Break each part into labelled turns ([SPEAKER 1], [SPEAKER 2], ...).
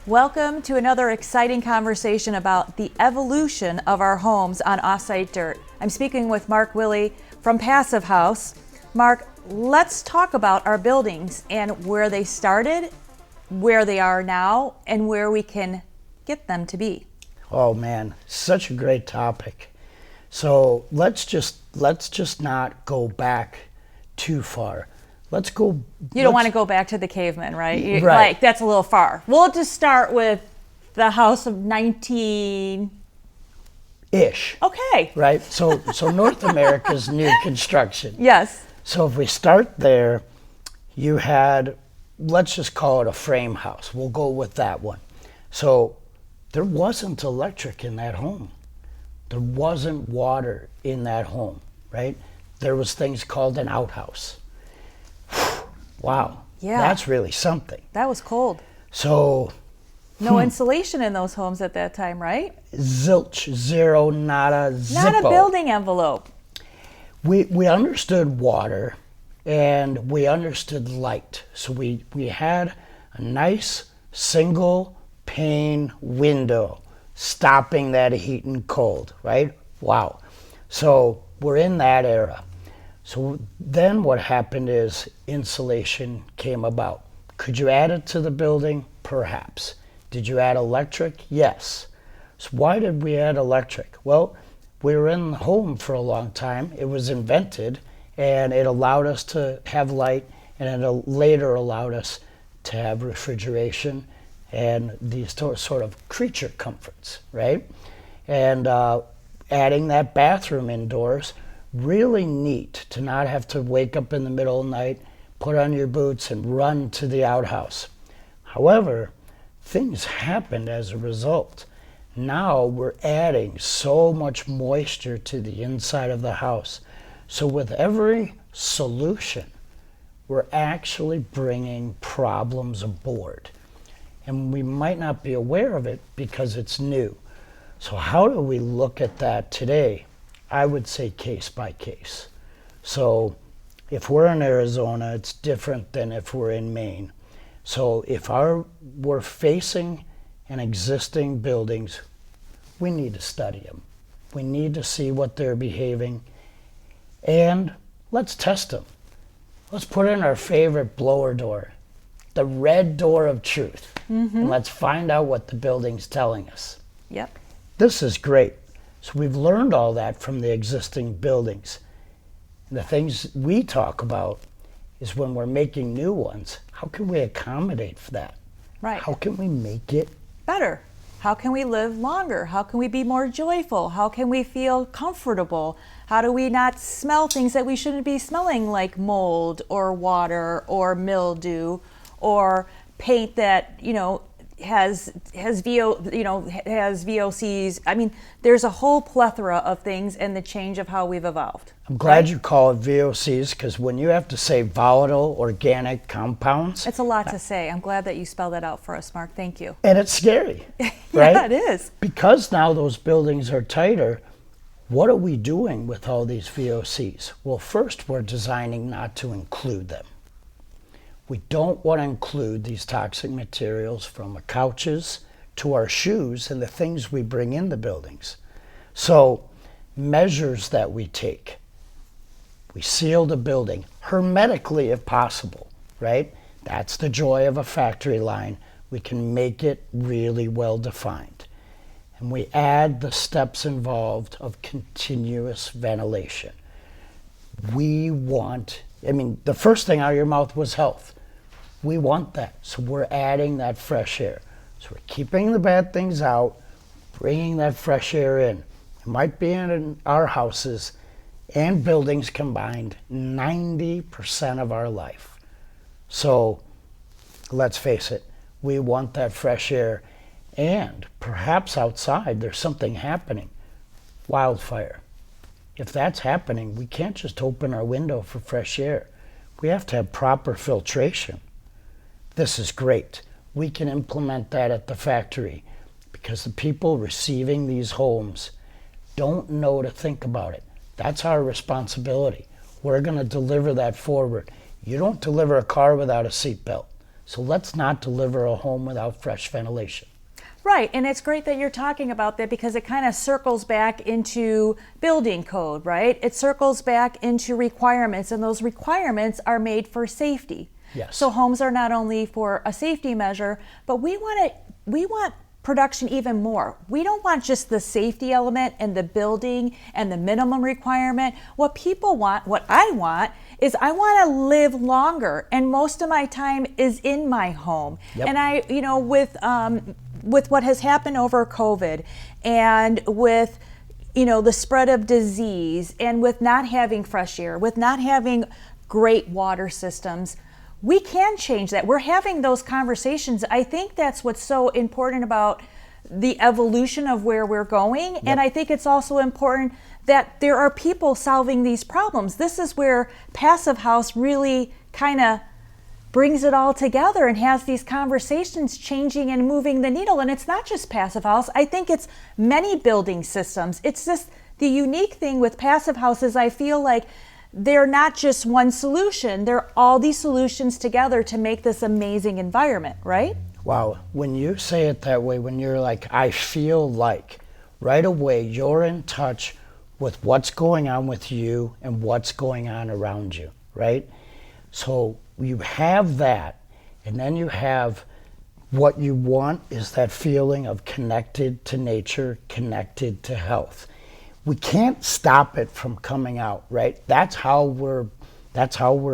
[SPEAKER 1] Welcome to another exciting conversation about the evolution of our homes on Offsite Dirt. I'm speaking with Mark Wille from Passive House. Mark, let's talk about our buildings and where they started, where they are now, and where we can get them to be.
[SPEAKER 2] Oh man, such a great topic. So let's just not go back too far. Let's go.
[SPEAKER 1] You don't want to go back to the cavemen, right?
[SPEAKER 2] Right.
[SPEAKER 1] Like, that's a little far. We'll just start with the house of 19...
[SPEAKER 2] Ish.
[SPEAKER 1] Okay.
[SPEAKER 2] Right? So North America's new construction.
[SPEAKER 1] Yes.
[SPEAKER 2] So if we start there, you had, let's just call it a frame house. We'll go with that one. So there wasn't electric in that home. There wasn't water in that home, right? There was things called an outhouse. Wow.
[SPEAKER 1] Yeah.
[SPEAKER 2] That's really something.
[SPEAKER 1] That was cold.
[SPEAKER 2] So
[SPEAKER 1] no insulation in those homes at that time, right?
[SPEAKER 2] zilch, zero, nada, zippo.
[SPEAKER 1] Not a building envelope.
[SPEAKER 2] We understood water and we understood light. So we had a nice single pane window stopping that heat and cold, right? Wow. So we're in that era. So then what happened is insulation came about. Could you add it to the building? Perhaps. Did you add electric? Yes. So why did we add electric? Well, we were in the home for a long time. It was invented and it allowed us to have light, and it later allowed us to have refrigeration and these sort of creature comforts, right? And adding that bathroom indoors, really neat to not have to wake up in the middle of the night, put on your boots and run to the outhouse. However, things happened as a result. Now we're adding so much moisture to the inside of the house. So with every solution, we're actually bringing problems aboard. And we might not be aware of it because it's new. So how do we look at that today? I would say case by case. So if we're in Arizona, it's different than if we're in Maine. So if we're facing an existing buildings, we need to study them. We need to see what they're behaving, and let's test them. Let's put in our favorite blower door, the red door of truth, and let's find out what the building's telling us.
[SPEAKER 1] Yep.
[SPEAKER 2] This is great. So we've learned all that from the existing buildings. And the things we talk about is when we're making new ones, how can we accommodate for that?
[SPEAKER 1] Right.
[SPEAKER 2] How can we make it
[SPEAKER 1] Better. How can we live longer? How can we be more joyful? How can we feel comfortable? How do we not smell things that we shouldn't be smelling, like mold or water or mildew or paint that, has VOCs. I mean, there's a whole plethora of things and the change of how we've evolved.
[SPEAKER 2] I'm glad you call it VOCs, because when you have to say volatile organic compounds,
[SPEAKER 1] It's a lot to say. I'm glad that you spelled that out for us, Mark. Thank you.
[SPEAKER 2] and it's scary, right?
[SPEAKER 1] Yeah, it is.
[SPEAKER 2] Because now those buildings are tighter, what are we doing with all these VOCs? Well, first, we're designing not to include them. We don't want to include these toxic materials from our couches to our shoes and the things we bring in the buildings. So, measures that we take. We seal the building hermetically if possible, right? That's the joy of a factory line. We can make it really well defined. And we add the steps involved of continuous ventilation. The first thing out of your mouth was health. We want that, so we're adding that fresh air. So we're keeping the bad things out, bringing that fresh air in. It might be in our houses and buildings combined 90% of our life. So let's face it, we want that fresh air. And perhaps outside there's something happening. Wildfire. If that's happening, we can't just open our window for fresh air. We have to have proper filtration. This is great. We can implement that at the factory because the people receiving these homes don't know to think about it. That's our responsibility. We're going to deliver that forward. You don't deliver a car without a seatbelt. So let's not deliver a home without fresh ventilation.
[SPEAKER 1] Right, and it's great that you're talking about that because it kind of circles back into building code, right? It circles back into requirements, and those requirements are made for safety.
[SPEAKER 2] Yes.
[SPEAKER 1] So homes are not only for a safety measure, but we want production even more. We don't want just the safety element and the building and the minimum requirement. What people want, what I want, is I want to live longer, and most of my time is in my home.
[SPEAKER 2] Yep.
[SPEAKER 1] And I, with what has happened over COVID, and with the spread of disease, and with not having fresh air, with not having great water systems, we can change that. We're having those conversations. I think that's what's so important about the evolution of where we're going. Yep. And I think it's also important that there are people solving these problems. This is where Passive House really kind of brings it all together and has these conversations changing and moving the needle. And it's not just Passive House. I think it's many building systems. It's just the unique thing with Passive House is I feel like they're not just one solution. They're all these solutions together to make this amazing environment, right?
[SPEAKER 2] Wow, when you say it that way, when you're like, I feel like, right away you're in touch with what's going on with you and what's going on around you, right? So you have that, and then you have what you want is that feeling of connected to nature, connected to health. We can't stop it from coming out, right? That's how we're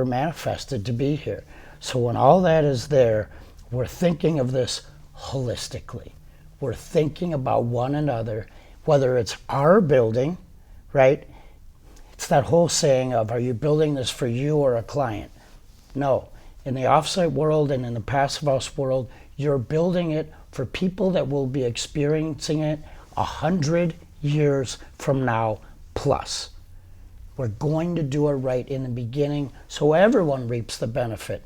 [SPEAKER 2] manifested to be here. So when all that is there, we're thinking of this holistically. We're thinking about one another, whether it's our building, right? It's that whole saying of, are you building this for you or a client? No. In the offsite world and in the Passive House world, you're building it for people that will be experiencing it 100 years from now plus. We're going to do it right in the beginning so everyone reaps the benefit.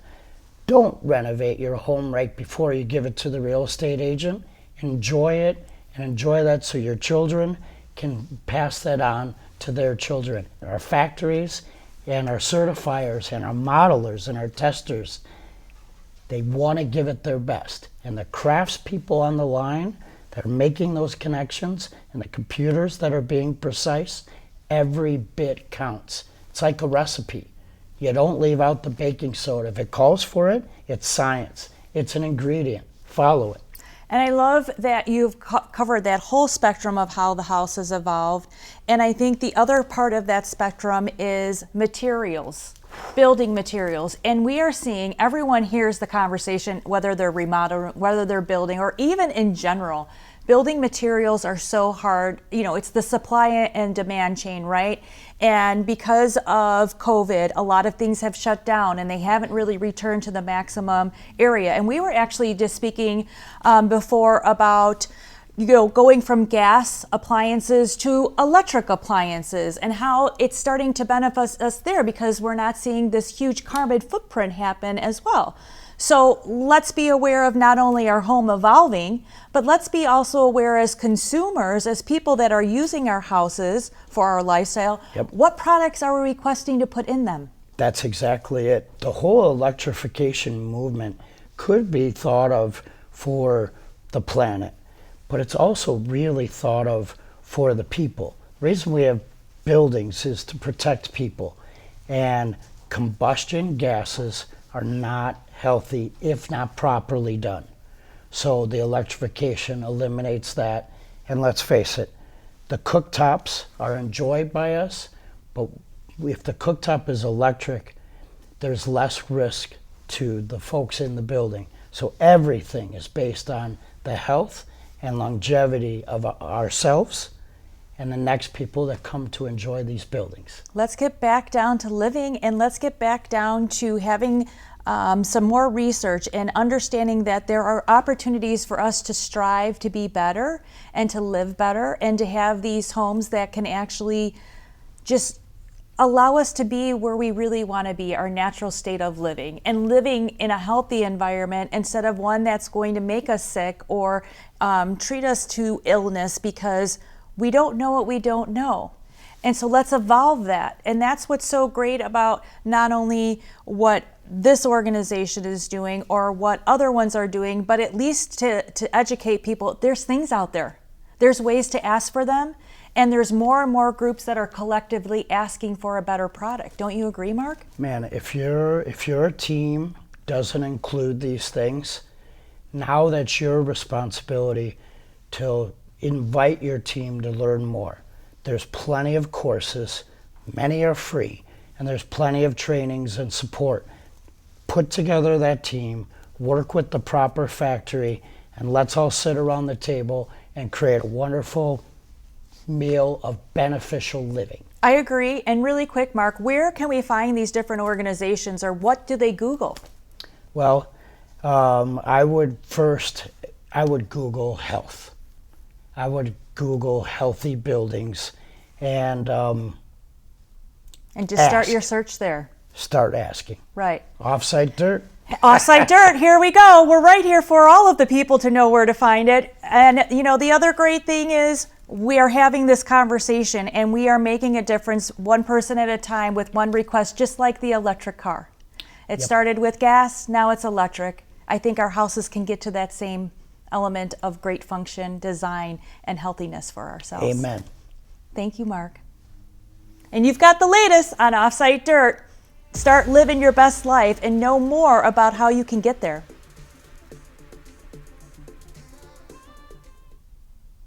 [SPEAKER 2] Don't renovate your home right before you give it to the real estate agent. Enjoy it, and enjoy that so your children can pass that on to their children. Our factories and our certifiers and our modelers and our testers, they want to give it their best. And the craftspeople on the line that are making those connections and the computers that are being precise, every bit counts. It's like a recipe. You don't leave out the baking soda. If it calls for it, it's science. It's an ingredient. Follow it.
[SPEAKER 1] And I love that you've covered that whole spectrum of how the house has evolved. And I think the other part of that spectrum is materials, building materials. And we are seeing, everyone hears the conversation, whether they're remodeling, whether they're building, or even in general. Building materials are so hard. It's the supply and demand chain, right? And because of COVID, a lot of things have shut down and they haven't really returned to the maximum area. And we were actually just speaking before about going from gas appliances to electric appliances and how it's starting to benefit us there because we're not seeing this huge carbon footprint happen as well. So let's be aware of not only our home evolving, but let's be also aware as consumers, as people that are using our houses for our lifestyle,
[SPEAKER 2] Yep.
[SPEAKER 1] What products are we requesting to put in them?
[SPEAKER 2] That's exactly it. The whole electrification movement could be thought of for the planet, but it's also really thought of for the people. The reason we have buildings is to protect people, and combustion gases are not healthy if not properly done. So the electrification eliminates that. And let's face it, the cooktops are enjoyed by us, but if the cooktop is electric, there's less risk to the folks in the building. So everything is based on the health and longevity of ourselves and the next people that come to enjoy these buildings.
[SPEAKER 1] Let's get back down to living, and let's get back down to having some more research and understanding that there are opportunities for us to strive to be better and to live better and to have these homes that can actually just allow us to be where we really want to be, our natural state of living, and living in a healthy environment instead of one that's going to make us sick or treat us to illness because we don't know what we don't know. And so let's evolve that. And that's what's so great about not only what this organization is doing or what other ones are doing, but at least to educate people, there's things out there. There's ways to ask for them, and there's more and more groups that are collectively asking for a better product. Don't you agree, Mark?
[SPEAKER 2] Man, if your team doesn't include these things, now that's your responsibility to invite your team to learn more. There's plenty of courses, many are free, and there's plenty of trainings and support. Put together that team, work with the proper factory, and let's all sit around the table and create a wonderful meal of beneficial living.
[SPEAKER 1] I agree. And really quick, Mark, where can we find these different organizations, or what do they Google?
[SPEAKER 2] Well, I would Google health. I would Google healthy buildings and
[SPEAKER 1] just start your search there.
[SPEAKER 2] Start asking.
[SPEAKER 1] Right.
[SPEAKER 2] Offsite Dirt.
[SPEAKER 1] Offsite Dirt, here we go. We're right here for all of the people to know where to find it. And you know, the other great thing is we are having this conversation and we are making a difference one person at a time with one request, just like the electric car. It started with gas, now it's electric. I think our houses can get to that same element of great function, design, and healthiness for ourselves.
[SPEAKER 2] Amen.
[SPEAKER 1] Thank you, Mark. And you've got the latest on Offsite Dirt. Start living your best life and know more about how you can get there.